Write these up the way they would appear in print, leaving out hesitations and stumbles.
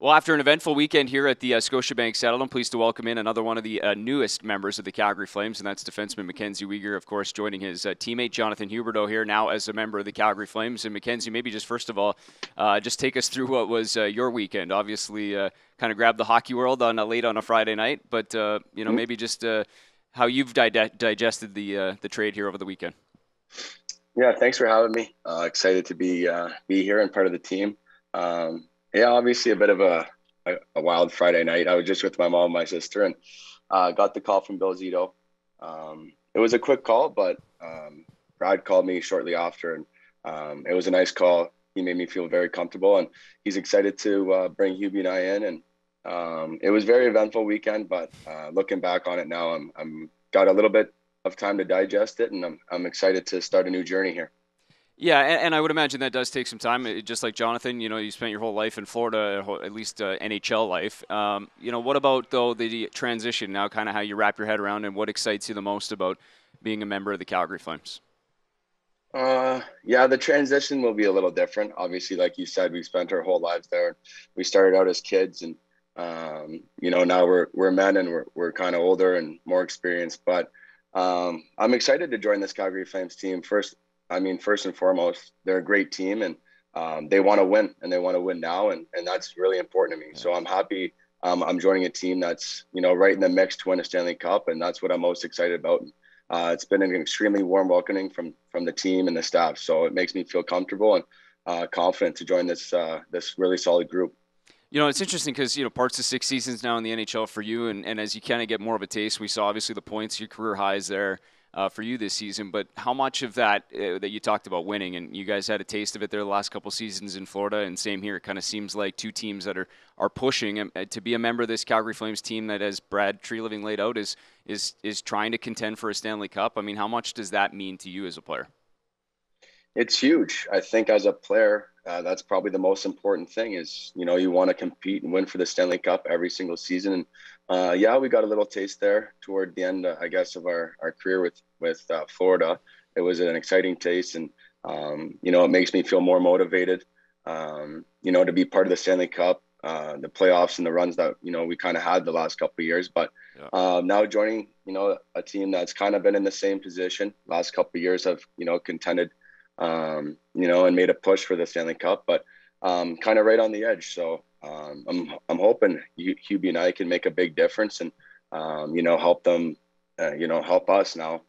Well, after an eventful weekend here at the Scotiabank Saddle, I'm pleased to welcome in another one of the newest members of the Calgary Flames, and that's defenseman Mackenzie Weegar, of course, joining his teammate Jonathan Huberdeau here now as a member of the Calgary Flames. And Mackenzie, maybe just first of all, just take us through what was your weekend. Obviously, kind of grabbed the hockey world on late on a Friday night, but maybe just how you've digested the trade here over the weekend. Yeah, thanks for having me. Excited to be here and part of the team. Yeah, obviously a bit of a wild Friday night. I was just with my mom and my sister, and got the call from Bill Zito. It was a quick call, but Brad called me shortly after, and it was a nice call. He made me feel very comfortable, and he's excited to bring Hubie and I in. And it was a very eventful weekend, but looking back on it now, I'm got a little bit of time to digest it, and I'm excited to start a new journey here. Yeah, and I would imagine that does take some time. Just like Jonathan, you spent your whole life in Florida, at least NHL life. What about, though, the transition now, kind of how you wrap your head around and what excites you the most about being a member of the Calgary Flames? Yeah, the transition will be a little different. Obviously, like you said, we spent our whole lives there. We started out as kids, and now we're men, and we're kind of older and more experienced. But I'm excited to join this Calgary Flames team. First and foremost, they're a great team, and they want to win, and they want to win now, and that's really important to me. So I'm happy. I'm joining a team that's right in the mix to win a Stanley Cup, and that's what I'm most excited about. It's been an extremely warm welcoming from the team and the staff, so it makes me feel comfortable and confident to join this really solid group. It's interesting because, parts of 6 seasons now in the NHL for you, and as you kind of get more of a taste, we saw obviously the points, your career highs there for you this season, but how much of that that you talked about winning, and you guys had a taste of it there the last couple seasons in Florida, and same here, it kind of seems like two teams that are pushing to be a member of this Calgary Flames team that, as Brad Treliving laid out, is trying to contend for a Stanley Cup. I mean, how much does that mean to you as a player? It's huge. I think as a player, that's probably the most important thing is, you want to compete and win for the Stanley Cup every single season. And yeah, we got a little taste there toward the end, I guess, of our career with Florida. It was an exciting taste, and it makes me feel more motivated, to be part of the Stanley Cup, the playoffs and the runs that, we kind of had the last couple of years. But Yeah. now joining, a team that's kind of been in the same position last couple of years have, contended and made a push for the Stanley Cup, but kind of right on the edge. So I'm hoping Hubie and I can make a big difference and help them, help us now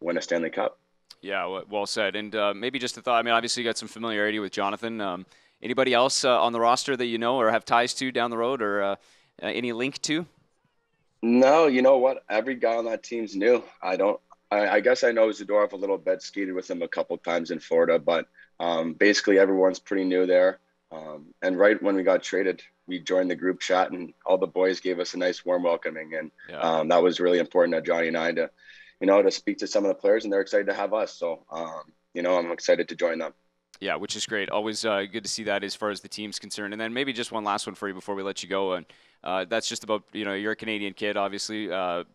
win a Stanley Cup. Yeah, well said. And maybe just a thought. I mean, obviously you got some familiarity with Jonathan. Anybody else on the roster that you know or have ties to down the road, or any link to? No, you know what? Every guy on that team's new. I guess I know Zadorov a little bit, skated with him a couple times in Florida, but basically everyone's pretty new there. And right when we got traded, we joined the group chat, and all the boys gave us a nice warm welcoming. And Yeah. that was really important to Johnny and I to speak to some of the players, and they're excited to have us. So, I'm excited to join them. Yeah, which is great. Always good to see that as far as the team's concerned. And then maybe just one last one for you before we let you go. And that's just about, you're a Canadian kid, obviously,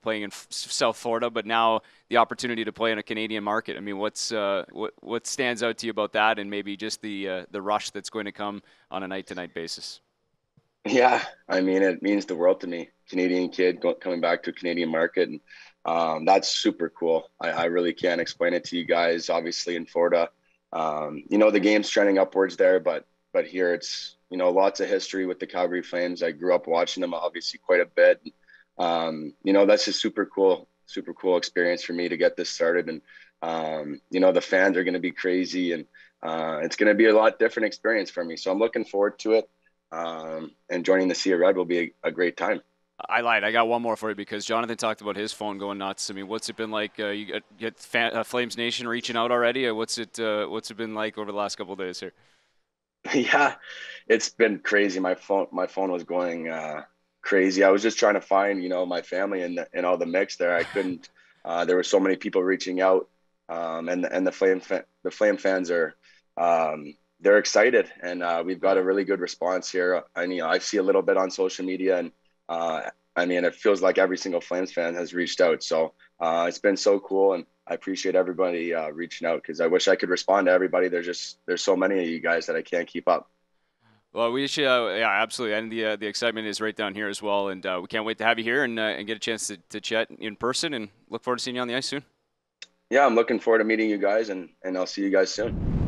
playing in South Florida, but now the opportunity to play in a Canadian market. I mean, what stands out to you about that, and maybe just the rush that's going to come on a night-to-night basis? Yeah, I mean, it means the world to me. Canadian kid coming back to a Canadian market, and that's super cool. I really can't explain it to you guys. Obviously, in Florida, the game's trending upwards there, but here it's lots of history with the Calgary Flames. I grew up watching them obviously quite a bit. That's just super cool experience for me to get this started, and the fans are going to be crazy, and it's going to be a lot different experience for me. So I'm looking forward to it. And joining the Sea of Red will be a great time. I lied. I got one more for you because Jonathan talked about his phone going nuts. I mean, what's it been like? You get Flames Nation reaching out already? What's it been like over the last couple of days here? Yeah, it's been crazy. My phone was going crazy. I was just trying to find my family in all the mix there. I couldn't. There were so many people reaching out, and the Flame fans are. They're excited, and we've got a really good response here. I see a little bit on social media, and it feels like every single Flames fan has reached out. So it's been so cool, and I appreciate everybody reaching out, because I wish I could respond to everybody. There's so many of you guys that I can't keep up. Well, we should, yeah, absolutely, and the excitement is right down here as well, and we can't wait to have you here and get a chance to chat in person, and look forward to seeing you on the ice soon. Yeah, I'm looking forward to meeting you guys, and I'll see you guys soon.